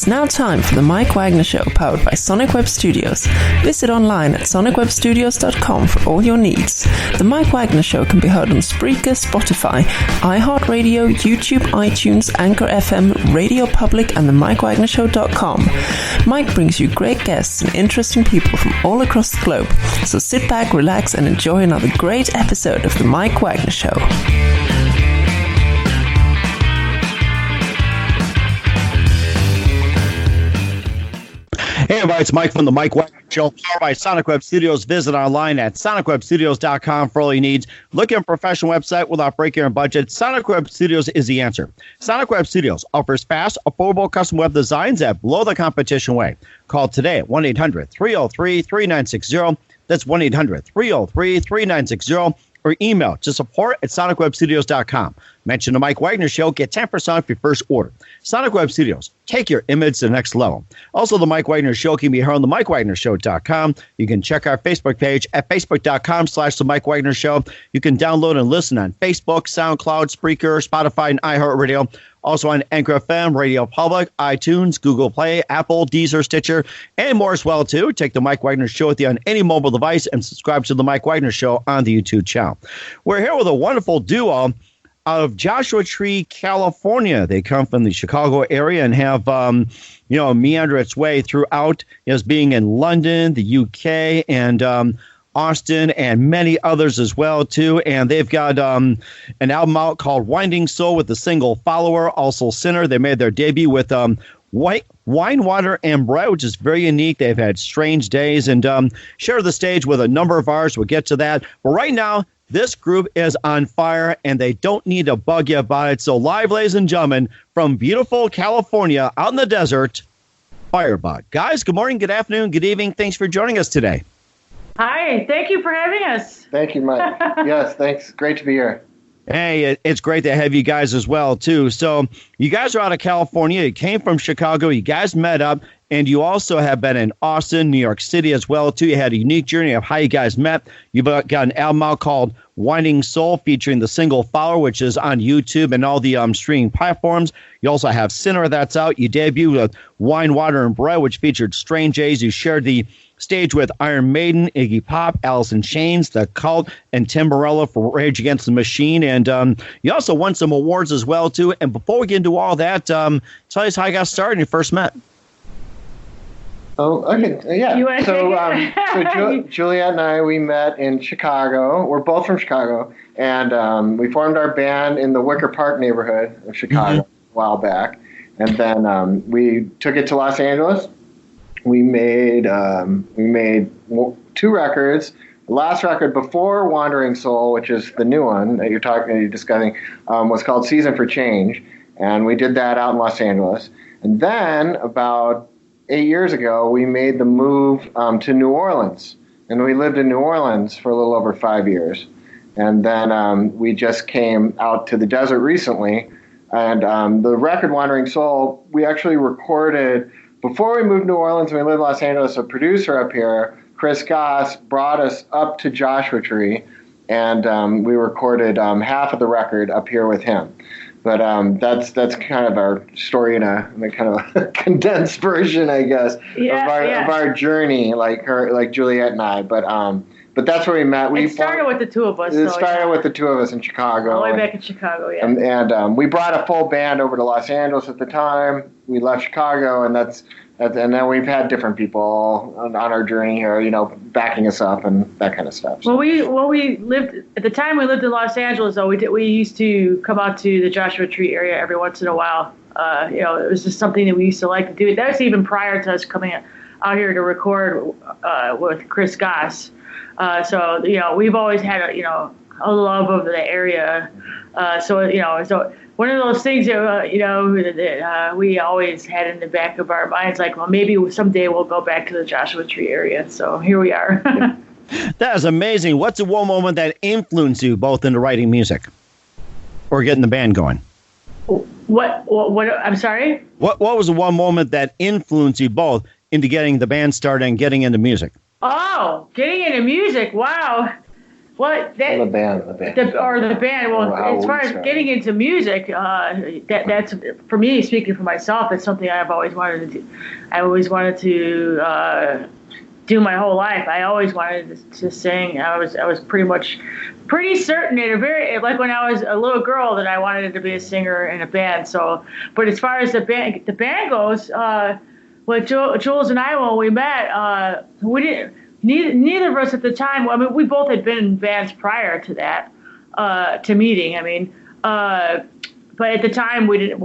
now time for the Mike Wagner Show, powered by Sonic Web Studios. Visit online at sonicwebstudios.com for all your needs. The Mike Wagner Show can be heard on Spreaker, Spotify, iHeartRadio, YouTube, iTunes, Anchor FM, Radio Public, and the MikeWagnerShow.com. Mike brings you great guests and interesting people from all across the globe. So sit back, relax, and enjoy another great episode of the Mike Wagner Show. Hey everybody, it's Mike from the Mike Wagner Show, powered by Sonic Web Studios. Visit online at sonicwebstudios.com for all your needs. Look at a professional website without breaking your budget. Sonic Web Studios is the answer. Sonic Web Studios offers fast, affordable custom web designs that blow the competition away. Call today at 1-800-303-3960. That's 1-800-303-3960. Or email to support@sonicwebstudios.com. Mention the Mike Wagner Show. Get 10% off your first order. Sonic Web Studios. Take your image to the next level. Also, the Mike Wagner Show can be heard on the MikeWagnerShow.com. You can check our Facebook page at facebook.com/the Mike Wagner Show. You can download and listen on Facebook, SoundCloud, Spreaker, Spotify, and iHeartRadio. Also on Anchor FM, Radio Public, iTunes, Google Play, Apple, Deezer, Stitcher, and more as well, too. Take the Mike Wagner Show with you on any mobile device and subscribe to the Mike Wagner Show on the YouTube channel. We're here with a wonderful duo out of Joshua Tree, California. They come from the Chicago area and have, meander its way throughout, as being in London, the UK, and Austin, and many others as well, too. And they've got an album out called Winding Soul with the single Follower, also Sinner. They made their debut with Wine, Water, and Bread, which is very unique. They've had Strange Days and share the stage with a number of ours. We'll get to that. But right now, this group is on fire, and they don't need to bug you about it. So live, ladies and gentlemen, from beautiful California, out in the desert, Firebug. Guys, good morning, good afternoon, good evening. Thanks for joining us today. Hi, thank you for having us. Thank you, Mike. Yes, thanks. Great to be here. Hey, it's great to have you guys as well, too. So you guys are out of California. You came from Chicago. You guys met up, and you also have been in Austin, New York City as well, too. You had a unique journey of how you guys met. You've got an album out called Winding Soul featuring the single Follower, which is on YouTube and all the streaming platforms. You also have Sinner that's out. You debuted with Wine, Water, and Bread, which featured Strange Days. You shared the stage with Iron Maiden, Iggy Pop, Alice in Chains, The Cult, and Tim Morello for Rage Against the Machine. And you also won some awards as well, too. And before we get into all that, tell us how you got started and you first met. Oh, okay. Yeah. So Juliet and I, we met in Chicago. We're both from Chicago. And we formed our band in the Wicker Park neighborhood of Chicago a while back. And then we took it to Los Angeles. We made 2 records. The last record before Wandering Soul, which is the new one that you're discussing, was called Season for Change, and we did that out in Los Angeles. And then about 8 years ago, we made the move to New Orleans, and we lived in New Orleans for a little over 5 years. And then we just came out to the desert recently, and the record Wandering Soul, we actually recorded. Before we moved to New Orleans and we lived in Los Angeles, a producer up here, Chris Goss, brought us up to Joshua Tree, and we recorded half of the record up here with him. But that's kind of our story in a kind of a condensed version, I guess, of our journey, like Juliet and I. But that's where we met. It started with the two of us. It started with the two of us in Chicago. All the way back in Chicago, yeah. And we brought a full band over to Los Angeles at the time. We left Chicago, and and then we've had different people on our journey here, backing us up and that kind of stuff. So. Well, we lived at the time. We lived in Los Angeles, though. We used to come out to the Joshua Tree area every once in a while. It was just something that we used to like to do. That was even prior to us coming out here to record with Chris Goss. So we've always had a love of the area. So one of those things that we always had in the back of our minds, like, well, maybe someday we'll go back to the Joshua Tree area. So here we are. That is amazing. What's the one moment that influenced you both into writing music or getting the band going? What? I'm sorry? What was the one moment that influenced you both into getting the band started and getting into music? Oh, getting into music. Wow. Well, the band. The band. Well, as far as getting into music, that's for me. Speaking for myself, it's something I've always wanted to do. I always wanted to do my whole life. I always wanted to sing. I was pretty certain like when I was a little girl that I wanted to be a singer in a band. So, but as far as the band goes, with Jules and I, when we met, we didn't. Neither of us at the time. I mean, we both had been in bands prior to that, to meeting. I mean, but at the time we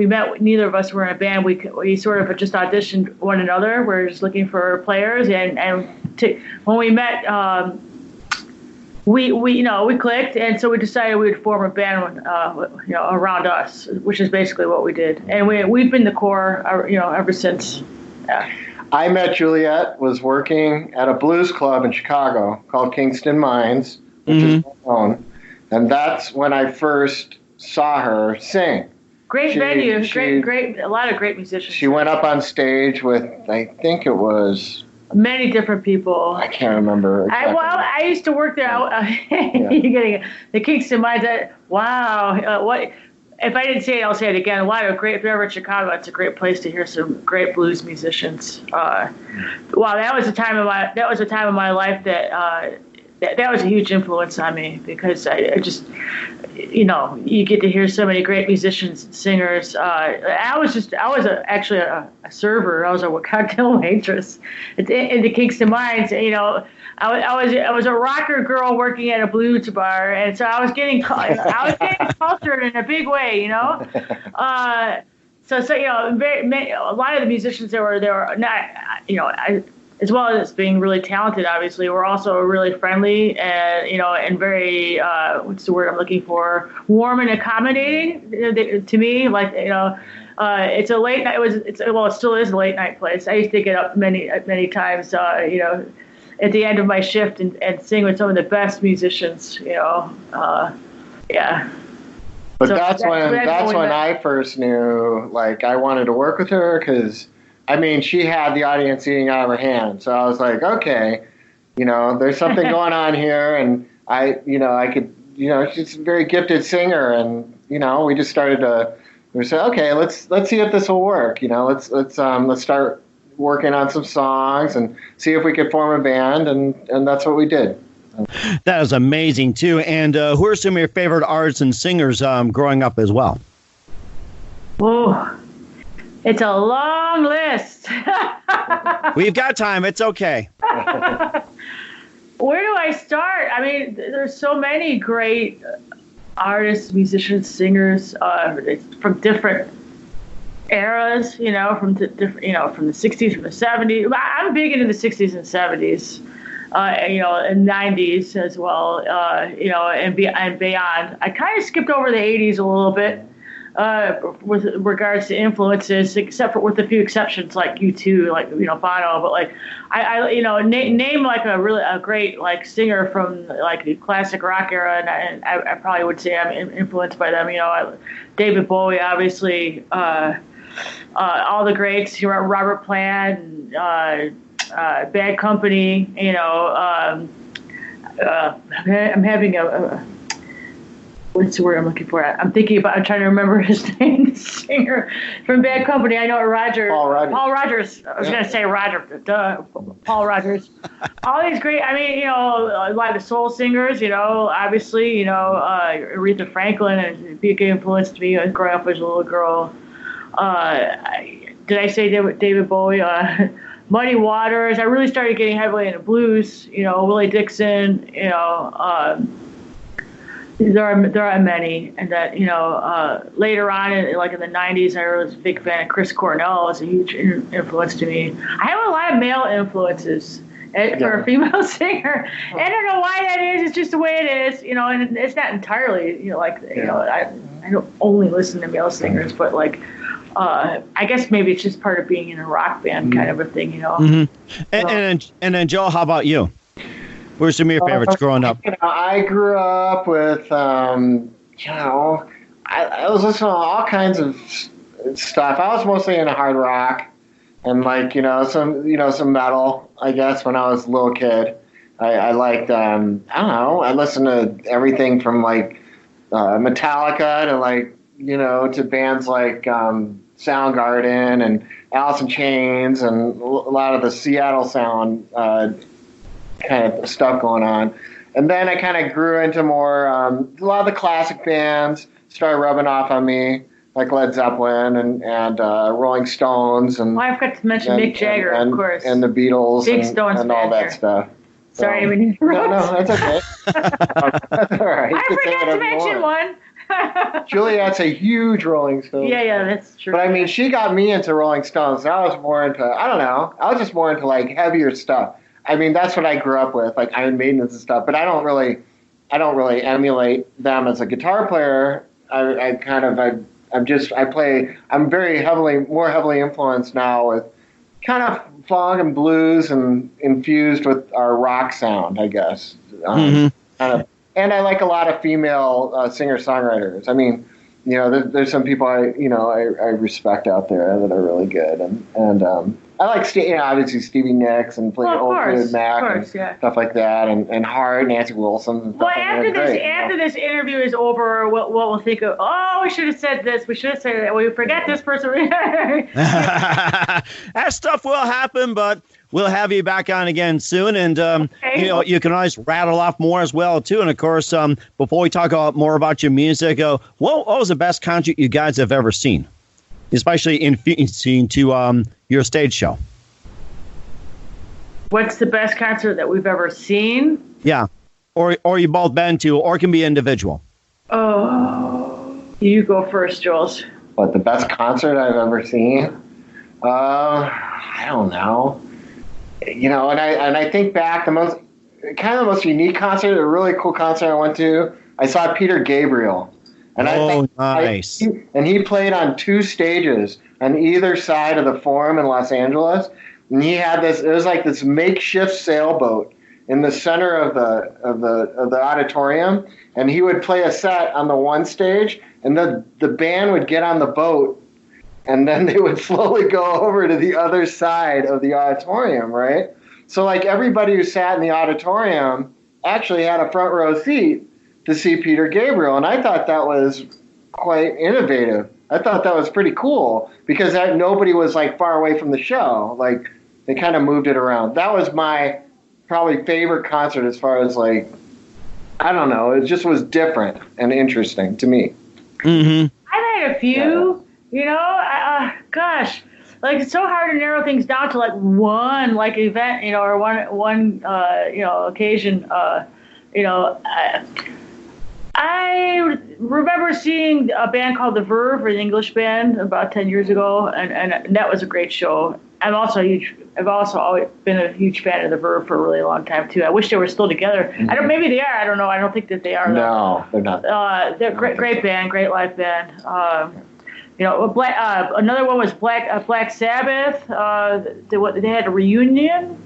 met. Neither of us were in a band. We sort of just auditioned one another. We were just looking for players, and when we met, we clicked, and so we decided we would form a band, around us, which is basically what we did, and we've been the core, ever since. Yeah. I met Juliet, was working at a blues club in Chicago called Kingston Mines, which is well known, and that's when I first saw her sing. Great venue, great, a lot of great musicians. She went up on stage with, I think it was many different people. I can't remember. Exactly. I used to work there. You're getting the Kingston Mines. Wow, what? If I didn't say it, I'll say it again. A lot of great. If you're ever in Chicago, it's a great place to hear some great blues musicians. Wow, that was a time of my life that was a huge influence on me, because I just, you get to hear so many great musicians and singers. I was actually a server. I was a cocktail waitress in the Kingston Mines. I was a rocker girl working at a blues bar, and so I was getting cultured in a big way, So a lot of the musicians they were not, as well as being really talented, obviously, were also really friendly and very what's the word I'm looking for? Warm and accommodating to me. Like it's a late night. It still is a late night place. I used to get up many times. At the end of my shift and sing with some of the best musicians, yeah. But so that's when I first knew, like, I wanted to work with her, because, I mean, she had the audience eating out of her hand. So I was like, okay, there's something going on here, and I could, she's a very gifted singer, and we just we said, okay, let's see if this will work. Let's start working on some songs and see if we could form a band, and that's what we did. That is amazing too. And who are some of your favorite artists and singers growing up as well? Oh, it's a long list. We've got time. It's okay. Where do I start? I mean, there's so many great artists, musicians, singers from different eras, from the different, from the 60s, from the 70s. I'm big into the 60s and 70s, and 90s as well, and beyond. I kind of skipped over the 80s a little bit with regards to influences, except for with a few exceptions like U2, like Bono. But like I name like a great like singer from like the classic rock era, and I probably would say I'm influenced by them. David Bowie, obviously. All the greats, Robert Plant, Bad Company. I'm having what's the word I'm looking for? I'm trying to remember his name. The singer from Bad Company. I know Paul Rogers. I was going to say Roger. Paul Rogers. All these great. I mean, a lot of soul singers. Obviously, Aretha Franklin and a big influence to me growing up as a little girl. Did I say David Bowie? Muddy Waters. I really started getting heavily into blues. Willie Dixon. There are many, and that later on, in the 90s, I was a big fan of Chris Cornell. It was a huge influence to me. I have a lot of male influences for a female singer. I don't know why that is. It's just the way it is. And it's not entirely I don't only listen to male singers, but I guess maybe it's just part of being in a rock band kind of a thing, Mm-hmm. And then Joe, how about you? Where's some of your favorites growing up? I grew up with, I was listening to all kinds of stuff. I was mostly into hard rock and some metal, I guess, when I was a little kid. I liked, I don't know, I listened to everything from like Metallica to like, to bands like Soundgarden and Alice in Chains and a lot of the Seattle sound kind of stuff going on. And then I kind of grew into more, a lot of the classic bands started rubbing off on me, like Led Zeppelin and Rolling Stones. And I forgot to mention Mick Jagger, of course. And the Beatles Big Stones and all that stuff. Sorry, we didn't No, that's okay. That's all right. I forgot to mention one. Juliet's a huge Rolling Stones. Yeah, that's true. But I mean, she got me into Rolling Stones. I was more into, I don't know, I was just more into like heavier stuff. I mean, that's what I grew up with, like Iron Maiden and stuff. But I don't really emulate them as a guitar player. I'm more heavily influenced now with kind of funk and blues and infused with our rock sound, I guess. Kind of, and I like a lot of female singer-songwriters. I mean, there's some people I respect out there that are really good, and I like obviously Stevie Nicks and Fleetwood Mac and stuff like that, and Hart, Nancy Wilson. And stuff after this interview is over, we'll think of, we should have said this, we should have said that, we forget this person. That stuff will happen, but we'll have you back on again soon, and you can always rattle off more as well too. And of course, before we talk more about your music, what was the best concert you guys have ever seen, especially in to your stage show? What's the best concert that we've ever seen? Yeah, or you both been to, or it can be individual. Oh, you go first, Jules. What, the best concert I've ever seen? I don't know. And I think back, the most unique concert, a really cool concert I went to, I saw Peter Gabriel. And nice. And he played on 2 stages on either side of the Forum in Los Angeles. And he had it was like this makeshift sailboat in the center of the auditorium. And he would play a set on the one stage, and the band would get on the boat, and then they would slowly go over to the other side of the auditorium, right? So like everybody who sat in the auditorium actually had a front row seat to see Peter Gabriel. And I thought that was quite innovative. I thought that was pretty cool because nobody was like far away from the show. Like they kind of moved it around. That was my probably favorite concert as far as like, I don't know. It just was different and interesting to me. Mm-hmm. I've had a few. Gosh, like it's so hard to narrow things down to like one like event, or one occasion. I remember seeing a band called The Verve, an English band, about 10 years ago, and that was a great show. I've also always been a huge fan of The Verve for a really long time too. I wish they were still together. Mm-hmm. Maybe they are. I don't know. I don't think that they are. No, they're not. They're great band, great live band. Another one was Black Sabbath. They had a reunion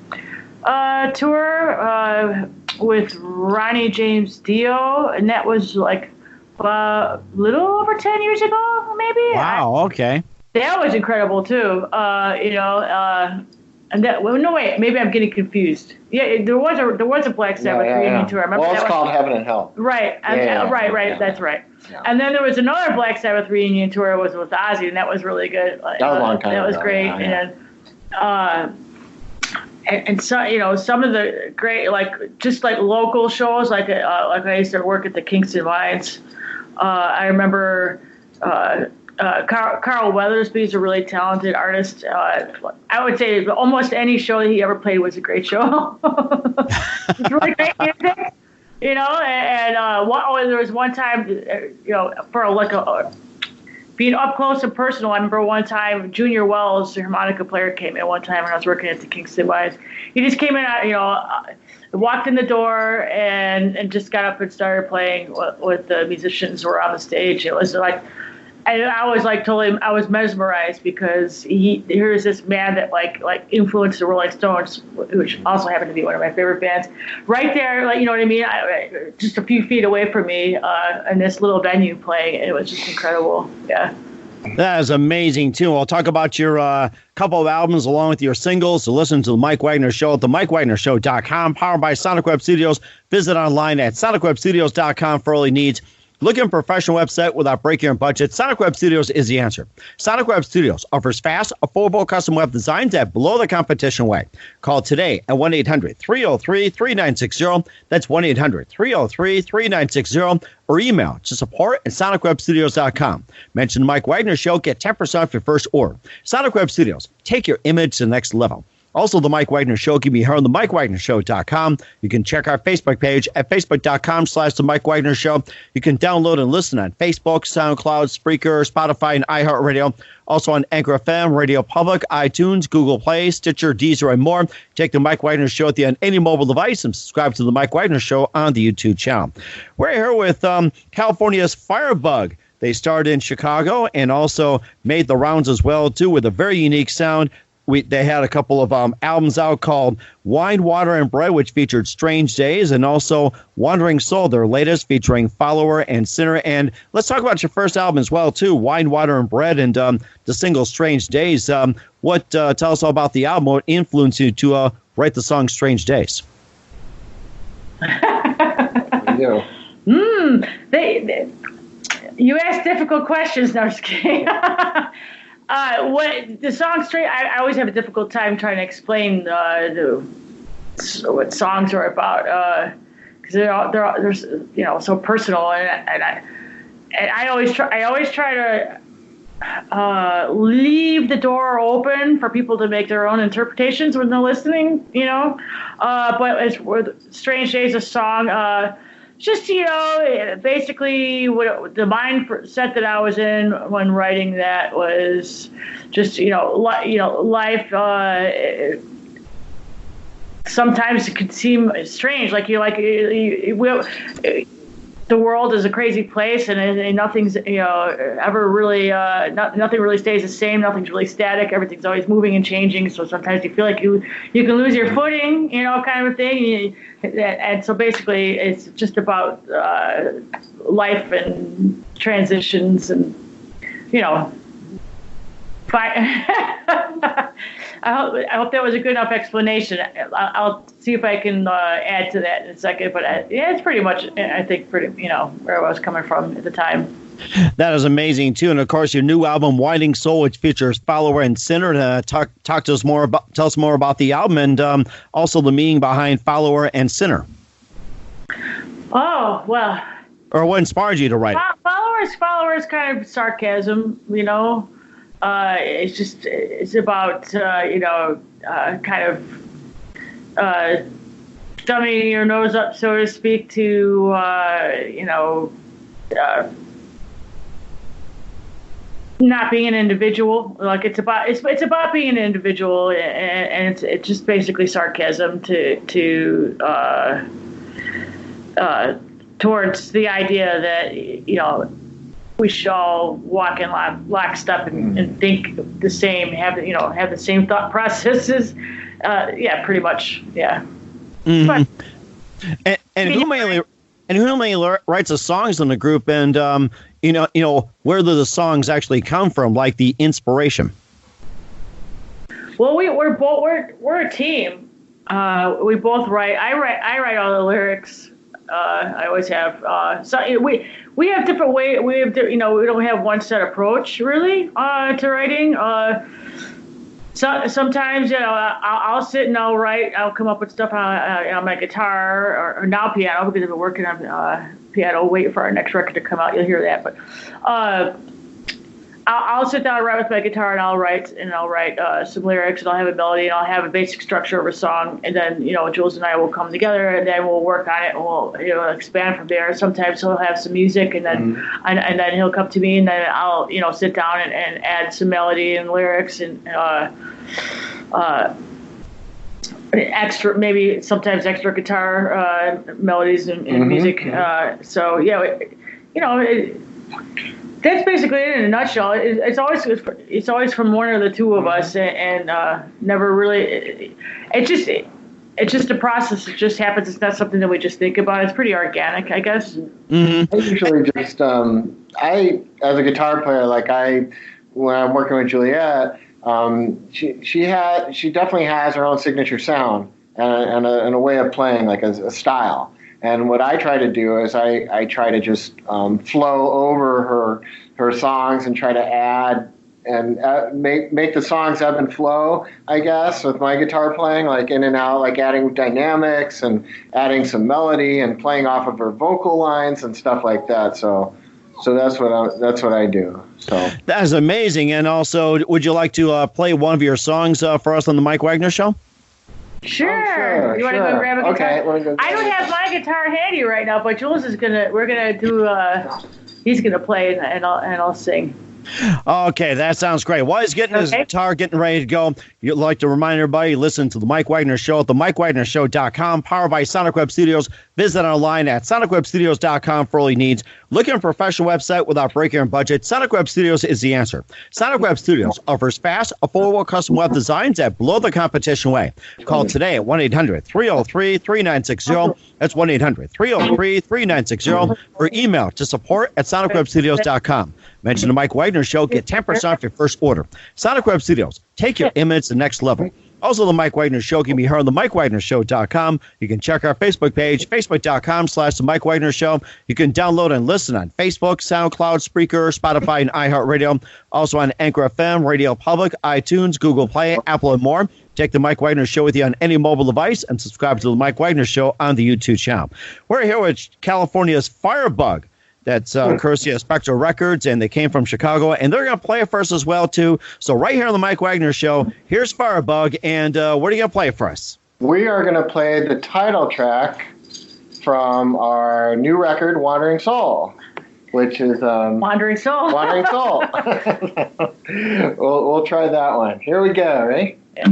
tour with Ronnie James Dio, and that was like a little over 10 years ago, maybe. Wow. Okay. That was incredible too. And that. Well, no, wait. Maybe I'm getting confused. Yeah, there was a Black Sabbath reunion tour. I remember it's called Heaven and Hell. Right. Right. That's right. Yeah. And then there was another Black Sabbath reunion tour. It was with Ozzy, and that was really good. That was a long time ago. That was great. Yeah. And so, some of the great, just local shows, like I used to work at the Kingston Lions. I remember Carl Weathersby is a really talented artist. I would say almost any show that he ever played was a great show. It's really great music, and there was one time, for being up close and personal. I remember one time Junior Wells, the harmonica player, came in one time when I was working at the Kingston Lions. He just came in, walked in the door and just got up and started playing with the musicians who were on the stage. It was like, I was I was mesmerized because here's this man that influenced the Rolling Stones, which also happened to be one of my favorite bands, right there, you know what I mean? Just a few feet away from me, in this little venue playing. It was just incredible. Yeah. That is amazing, too. I'll talk about your couple of albums along with your singles. So listen to the Mike Wagner Show at themikewagnershow.com, powered by Sonic Web Studios. Visit online at sonicwebstudios.com for all your needs. Looking for a professional website without breaking your budget? Sonic Web Studios is the answer. Sonic Web Studios offers fast, affordable custom web designs at below the competition way. Call today at 1-800-303-3960. That's 1-800-303-3960. Or email to support@sonicwebstudios.com. Mention the Mike Wagner Show. Get 10% off your first order. Sonic Web Studios. Take your image to the next level. Also, the Mike Wagner Show can be heard on the MikeWagnerShow.com. You can check our Facebook page at Facebook.com/The Mike Wagner Show. You can download and listen on Facebook, SoundCloud, Spreaker, Spotify, and iHeartRadio. Also on Anchor FM, Radio Public, iTunes, Google Play, Stitcher, Deezer, and more. Take the Mike Wagner Show at the on any mobile device and subscribe to the Mike Wagner Show on the YouTube channel. We're here with California's Firebug. They started in Chicago and also made the rounds as well, too, with a very unique sound. They had a couple of albums out called Wine, Water, and Bread, which featured Strange Days, and also Wandering Soul, their latest, featuring Follower and Sinner. And let's talk about your first album as well, too, Wine, Water, and Bread, and the single Strange Days. Tell us all about the album? What influenced you to write the song Strange Days? You ask difficult questions. No, I'm just kidding. What the song "Straight"? I always have a difficult time trying to explain what songs are about because they're so personal, and I always try to leave the door open for people to make their own interpretations when they're listening. But it's "Strange Days" a song. Just, basically what the mindset that I was in when writing that was just, life, sometimes it could seem strange. The world is a crazy place, and nothing's ever really nothing really stays the same. Nothing's really static. Everything's always moving and changing. So sometimes you feel like you can lose your footing, kind of a thing. And so basically, it's just about life and transitions, and I hope that was a good enough explanation. I'll see if I can add to that in a second. But it's pretty much, I think, where I was coming from at the time. That is amazing, too. And, of course, your new album, Winding Soul, which features Follower and Sinner. Tell us more about the album and also the meaning behind Follower and Sinner. Oh, well. Or what inspired you to write it? Followers kind of sarcasm, it's about, kind of stumming your nose up, so to speak, to, not being an individual. Like it's about being an individual, and it's just basically sarcasm towards the idea that, we should all walk in lockstep and think the same, have the same thought processes. Pretty much. Yeah. Mm-hmm. And who mainly writes the songs in the group, and where do the songs actually come from, like the inspiration? Well, we're a team. We both write. I write all the lyrics. I always have. We have different ways. We don't have one set approach really to writing. So sometimes I'll sit and I'll write. I'll come up with stuff on my guitar or now piano, because I've been working on piano, waiting for our next record to come out. You'll hear that, but I'll sit down and write with my guitar, and I'll write some lyrics, and I'll have a melody, and I'll have a basic structure of a song, and then Jules and I will come together, and then we'll work on it, and we'll expand from there. Sometimes he'll have some music, and then and then he'll come to me, and then I'll sit down and add some melody and lyrics and sometimes extra guitar melodies and music. So that's basically it in a nutshell. It's always from one or the two of us, and never really. It's just a process. It just happens. It's not something that we just think about. It's pretty organic, I guess. Mm-hmm. I usually just I, as a guitar player, when I'm working with Juliet, she definitely has her own signature sound and a way of playing, like a style. And what I try to do is I try to just flow over her songs and try to add and make the songs ebb and flow, I guess, with my guitar playing, like in and out, like adding dynamics and adding some melody and playing off of her vocal lines and stuff like that. So that's what I do. So that is amazing. And also, would you like to play one of your songs for us on the Mike Wagner Show? Sure. You want to go grab a guitar? Okay. I don't have my guitar handy right now, but Jules is we're gonna do. He's gonna play and I'll sing. Okay, that sounds great. While he's getting his guitar, getting ready to go, you'd like to remind everybody, listen to the Mike Wagner Show at the MikeWagnerShow.com, powered by Sonic Web Studios. Visit online at SonicWebStudios.com for all your needs. Looking for a professional website without breaking your budget? Sonic Web Studios is the answer. Sonic Web Studios offers fast, affordable custom web designs that blow the competition away. Call today at 1-800-303-3960. That's 1-800-303-3960. Or email to support@SonicWebStudios.com. Mention the Mike Wagner Show. Get 10% off your first order. Sonic Web Studios. Take your image to the next level. Also, the Mike Wagner Show can be heard on the MikeWagnerShow.com. You can check our Facebook page, Facebook.com/The Mike Wagner Show. You can download and listen on Facebook, SoundCloud, Spreaker, Spotify, and iHeartRadio. Also on Anchor FM, Radio Public, iTunes, Google Play, Apple, and more. Take the Mike Wagner Show with you on any mobile device and subscribe to the Mike Wagner Show on the YouTube channel. We're here with California's Firebug. That's courtesy of Spectral Records, and they came from Chicago, and they're going to play it for us as well, too. So right here on the Mike Wagner Show, here's Firebug, and what are you going to play for us? We are going to play the title track from our new record, Wandering Soul, which is... Wandering Soul. Wandering Soul. We'll try that one. Here we go, ready? Yeah.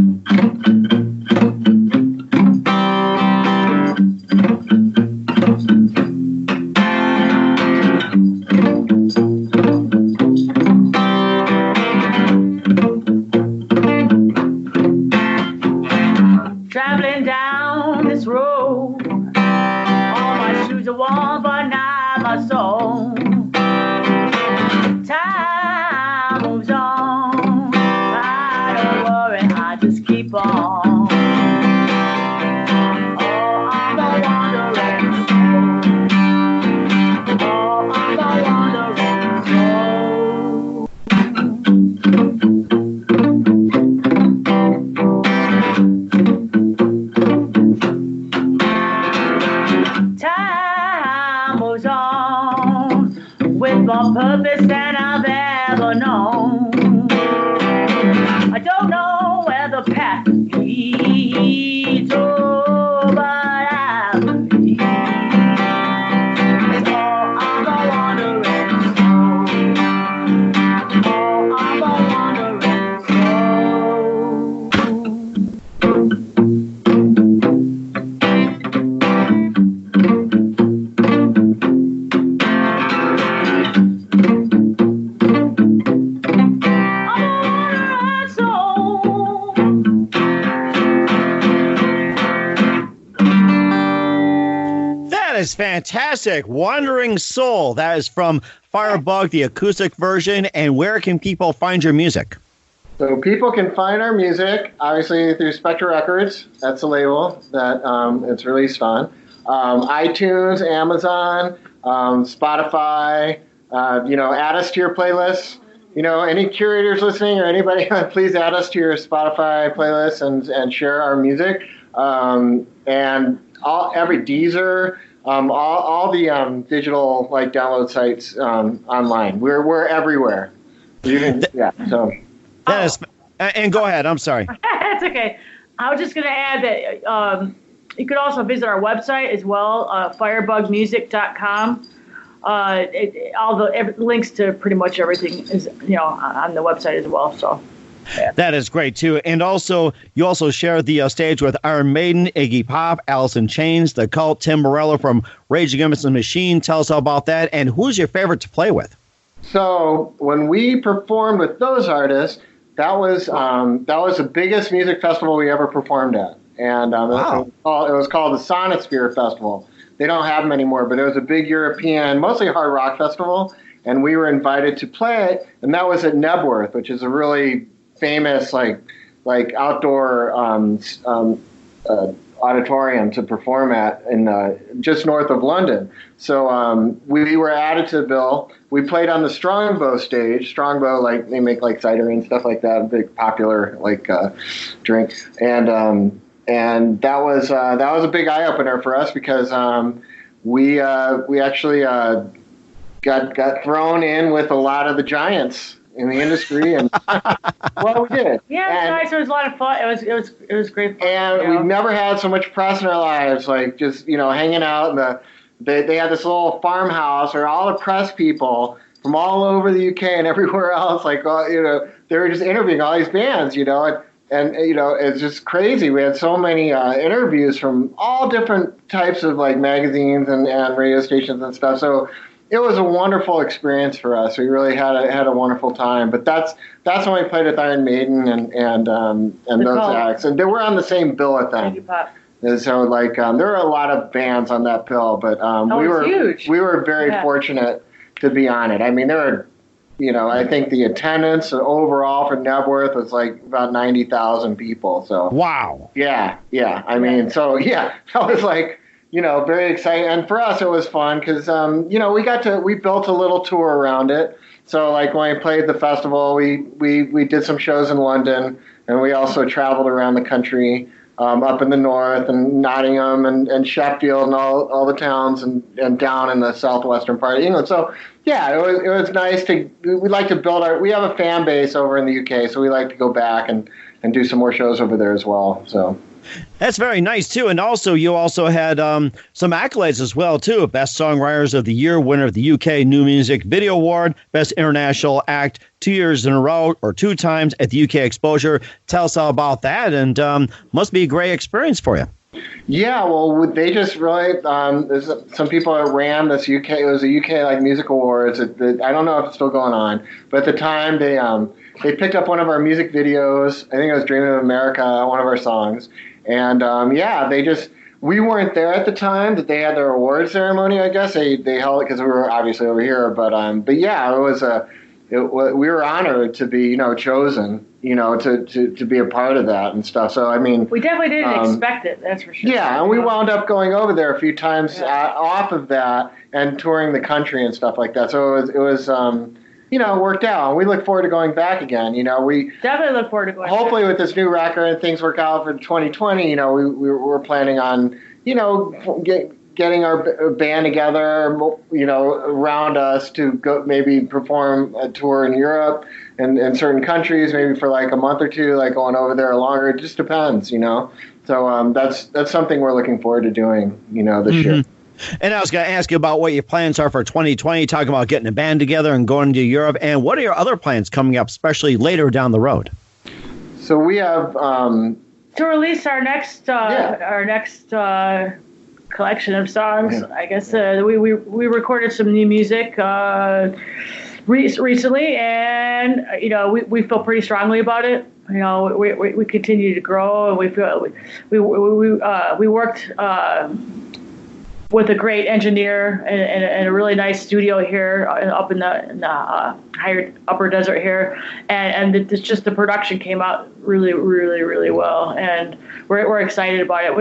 Traveling down this road, all my shoes are worn, but not my soul. Time moves on, I don't worry, I just keep on. Oh, I'm a wandering soul. Oh, I'm a wandering soul. Time moves on with more purpose than I've ever known. I don't know where the path leads, oh, but I believe. Oh, I'm a wandering soul. Oh, I'm a wandering Is fantastic. Wandering Soul. That is from Firebug, the acoustic version. And where can people find your music? So people can find our music, obviously, through Spectral Records. That's a label that it's released on. iTunes, Amazon, Spotify. Add us to your playlists. Any curators listening or anybody, please add us to your Spotify playlist and share our music. And every Deezer, all the digital download sites online. We're everywhere. You can, so. That is, and go ahead. I'm sorry. That's okay. I was just going to add that you could also visit our website as well, firebugmusic.com. All the links to pretty much everything is on the website as well. So. Yeah. That is great, too. And also, you also share the stage with Iron Maiden, Iggy Pop, Alice in Chains, The Cult, Tim Morello from Rage Against the Machine. Tell us all about that. And who's your favorite to play with? So when we performed with those artists, that was the biggest music festival we ever performed at. And wow. It was called the Sonic Sphere Festival. They don't have them anymore, but it was a big European, mostly hard rock festival. and we were invited to play it, and that was at Nebworth, which is a really famous like outdoor auditorium to perform at in just north of London. So we were added to the bill. We played on the Strongbow stage. Strongbow, like they make like cider and stuff like that, a big popular like drink. And that was a big eye opener for us because we actually got thrown in with a lot of the giants in the industry, and well, we did. Yeah, it was nice. It was a lot of fun. It was great fun. And we've never had so much press in our lives, like just hanging out. And they had this little farmhouse where all the press people from all over the UK and everywhere else, like they were just interviewing all these bands, and it's just crazy. We had so many interviews from all different types of like magazines and radio stations and stuff. So it was a wonderful experience for us. We really had a wonderful time. But that's when we played with Iron Maiden and those acts, and they were on the same bill with them. And so like there were a lot of bands on that bill, but we were very fortunate to be on it. I mean, there were. I think the attendance overall for Nebworth was like about 90,000 people. So wow. Yeah. I mean, so yeah, that was like, very exciting. And for us, it was fun because, we built a little tour around it. So like when we played the festival, we did some shows in London, and we also traveled around the country, up in the north and Nottingham and Sheffield and all the towns and down in the southwestern part of England. So yeah, it was nice we like to build we have a fan base over in the UK, so we like to go back and do some more shows over there as well. So that's very nice too. And also you had some accolades as well too. Best Songwriters of the Year, winner of the UK New Music Video Award, Best International Act 2 years in a row or 2 times at the UK Exposure. Tell us all about that, and must be a great experience for you. Yeah, well, they just really there's some people that ran this UK. It was a UK like music awards. I don't know if it's still going on, but at the time they picked up one of our music videos. I think it was "Dreaming of America," one of our songs, and we weren't there at the time that they had their award ceremony. I guess they held it because we were obviously over here, but yeah, we were honored to be chosen. To be a part of that and stuff. So, I mean... We definitely didn't expect it, that's for sure. Yeah, and we wound up going over there a few times off of that and touring the country and stuff like that. So it was worked out. And we look forward to going back again. We definitely look forward to going hopefully back. With this new record and things work out for 2020, we're planning on, getting our band together, around us to go maybe perform a tour in Europe and certain countries, maybe for like a month or two, like going over there longer. It just depends, So that's something we're looking forward to doing, this year. And I was going to ask you about what your plans are for 2020, talking about getting a band together and going to Europe. And what are your other plans coming up, especially later down the road? So we have to release our next collection of songs. Yeah. I guess we recorded some new music recently, and we feel pretty strongly about it. We continue to grow, and we feel we worked with a great engineer and a really nice studio here up in the higher upper desert here, and it's just the production came out really, really, really well, and we're excited about it.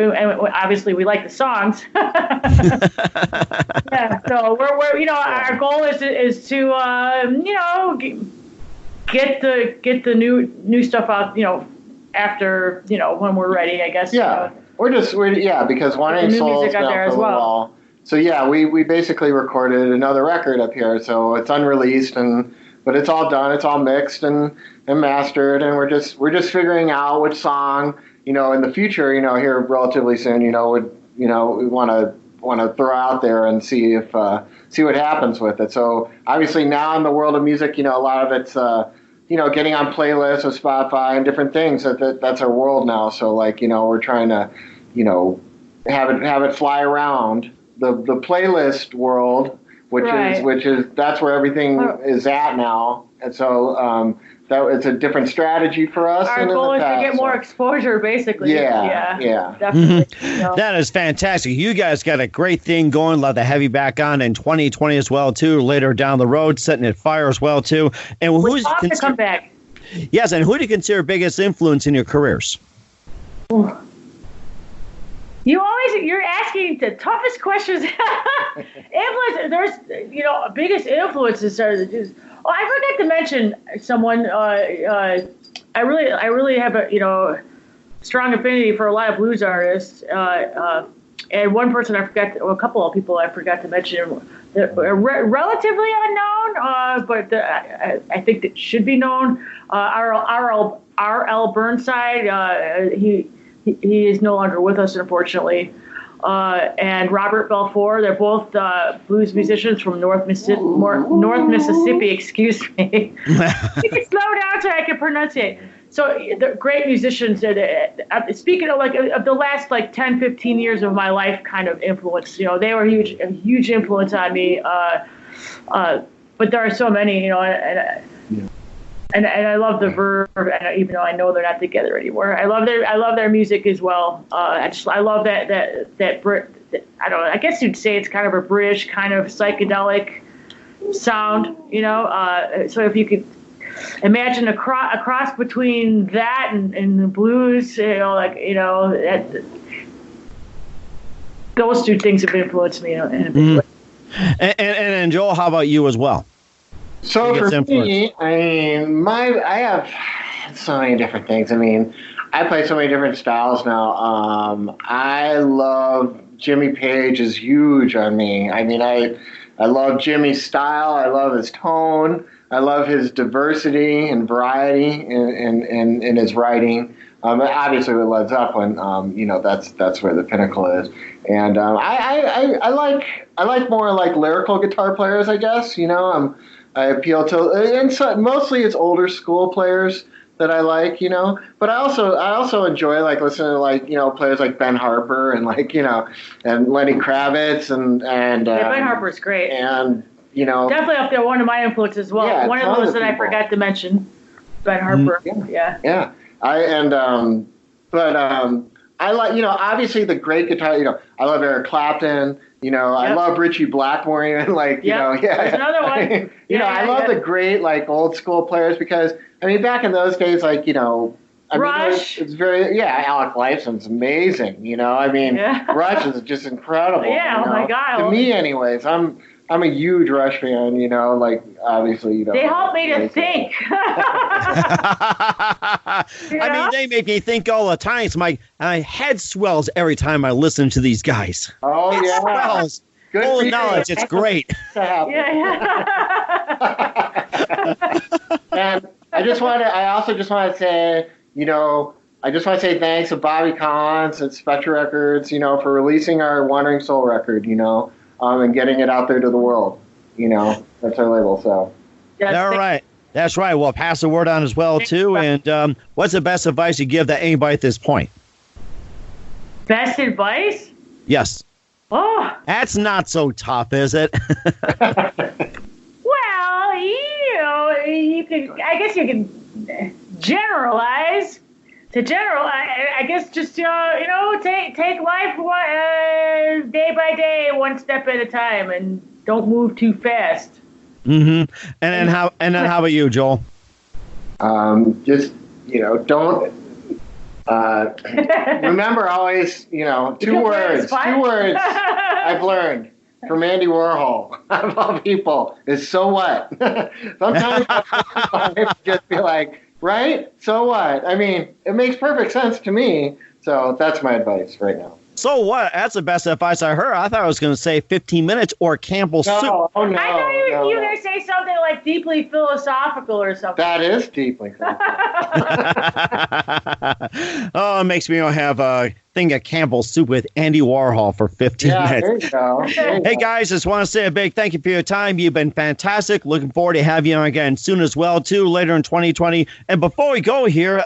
Obviously we like the songs. Yeah, so we're our goal is to get the new stuff out after when we're ready, I guess. Yeah. Because Wandering Souls now for a while. So yeah, we basically recorded another record up here, so it's unreleased but it's all done, it's all mixed and mastered, and we're just figuring out which song in the future here relatively soon we want to throw out there and see what happens with it. So obviously now in the world of music, a lot of it's getting on playlists of Spotify and different things. That's our world now. So we're trying to, have it fly around the playlist world, which is that's where everything is at now. And so that it's a different strategy for us. Our goal is to get more exposure, basically. Yeah. Definitely. That is fantastic. You guys got a great thing going. Love to have you back on in 2020 as well, too. Later down the road, setting it fire as well, too. And who's to come back? Yes, and who do you consider biggest influence in your careers? You're asking the toughest questions. Influence. There's, biggest influences are. I forgot to mention someone. I really have a strong affinity for a lot of blues artists. And one person a couple of people I forgot to mention. They're relatively unknown, but I think that should be known. R.L. Burnside. He is no longer with us, unfortunately. And Robert Belfour, they're both blues musicians from North Mississippi. Excuse me. You can slow down so I can pronunciate. So they're great musicians. Speaking of the last 10, 15 years of my life, kind of influence. They were a huge influence on me. But there are so many, and I love the Verve, and even though I know they're not together anymore, I love their music as well. I love that I don't know. I guess you'd say it's kind of a British kind of psychedelic sound, So if you could imagine a cross between that and the blues, those two things have influenced me in a big way. And Joel, how about you as well? So for me, I have so many different things. I play so many different styles now. I love Jimmy Page is huge on me. I love Jimmy's style. I love his tone. I love his diversity and variety in his writing. Obviously with Led Zeppelin, that's where the pinnacle is. And I like more lyrical guitar players, I guess. I appeal to, and so mostly it's older school players that I like, But I also enjoy listening to players like Ben Harper and and Lenny Kravitz and Ben Harper's great. And definitely up there, one of my influences as well. Yeah, one of those that I forgot to mention, Ben Harper. Yeah. I like, obviously the great guitar, I love Eric Clapton, I love Ritchie Blackmore, even There's another one. I love the great, old school players because, back in those days, Rush. It's very, Alec Lifeson's amazing, Rush is just incredible. Yeah, oh my God. To me, anyways, I'm a huge Rush fan, obviously, They help me to think. They make me think all the time. So my head swells every time I listen to these guys. Oh, it swells. Good full of knowledge. It's great. And I also just want to say, I just want to say thanks to Bobby Collins at Spectre Records, for releasing our Wandering Soul record, and getting it out there to the world. That's our label. So. All right. That's right. We'll pass the word on as well, too. And what's the best advice you give to anybody at this point? Best advice? Yes. Oh. That's not so tough, is it? Well, you can. I guess you can generalize. To generalize, I guess just take life day by day, one step at a time, and don't move too fast. Mm-hmm. And then how about you, Joel? Just don't. Remember always, two words I've learned from Andy Warhol, of all people, is so what? Sometimes I just be like, right? So what? It makes perfect sense to me. So that's my advice right now. So what? That's the best advice I heard. I thought I was going to say 15 minutes or Campbell's soup. Oh, no. I thought you were going to say something like deeply philosophical or something. That is deeply philosophical. Oh, it makes me want to have a thing of Campbell's soup with Andy Warhol for 15 minutes. There you go. Hey, guys, just want to say a big thank you for your time. You've been fantastic. Looking forward to having you on again soon as well, too, later in 2020. And before we go here,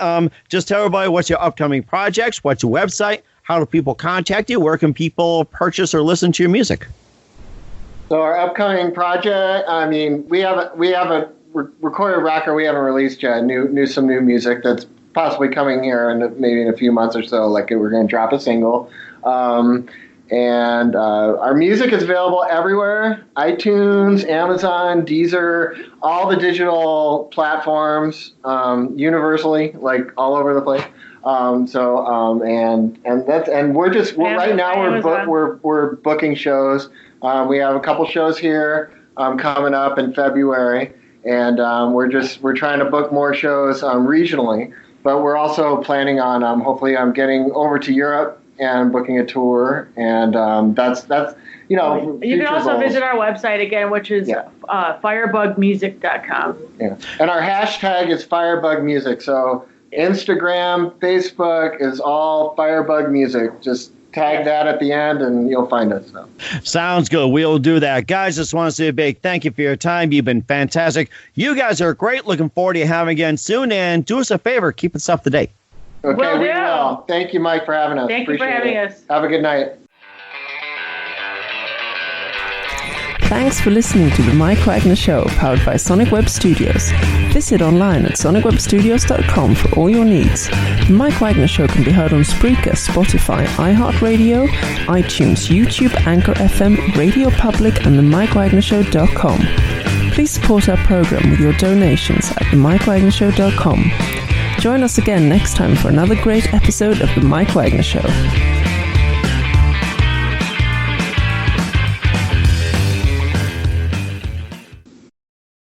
just tell everybody what's your upcoming projects, what's your website, how do people contact you, where can people purchase or listen to your music? So our upcoming project, we have recorded record we haven't released yet. Some new music that's possibly coming here maybe in a few months or so. Like we're going to drop a single. And our music is available everywhere: iTunes, Amazon, Deezer, all the digital platforms, universally, like all over the place. We're booking shows. We have a couple shows here coming up in February, and we're trying to book more shows regionally. But we're also planning on hopefully getting over to Europe and booking a tour, and that's you can also visit our website again, which is firebugmusic.com. Yeah, and our hashtag is Firebug Music. So Instagram, Facebook is all Firebug Music. Just tag that at the end and you'll find us. So. Sounds good. We'll do that. Guys, just want to say a big thank you for your time. You've been fantastic. You guys are great. Looking forward to having you again soon. And do us a favor, keep us up to date. Okay, we will. Thank you, Mike, for having us. Thank you for having us. Have a good night. Thanks for listening to The Mike Wagner Show, powered by Sonic Web Studios. Visit online at sonicwebstudios.com for all your needs. The Mike Wagner Show can be heard on Spreaker, Spotify, iHeartRadio, iTunes, YouTube, Anchor FM, Radio Public, and themikewagnershow.com. Please support our program with your donations at themikewagnershow.com. Join us again next time for another great episode of The Mike Wagner Show.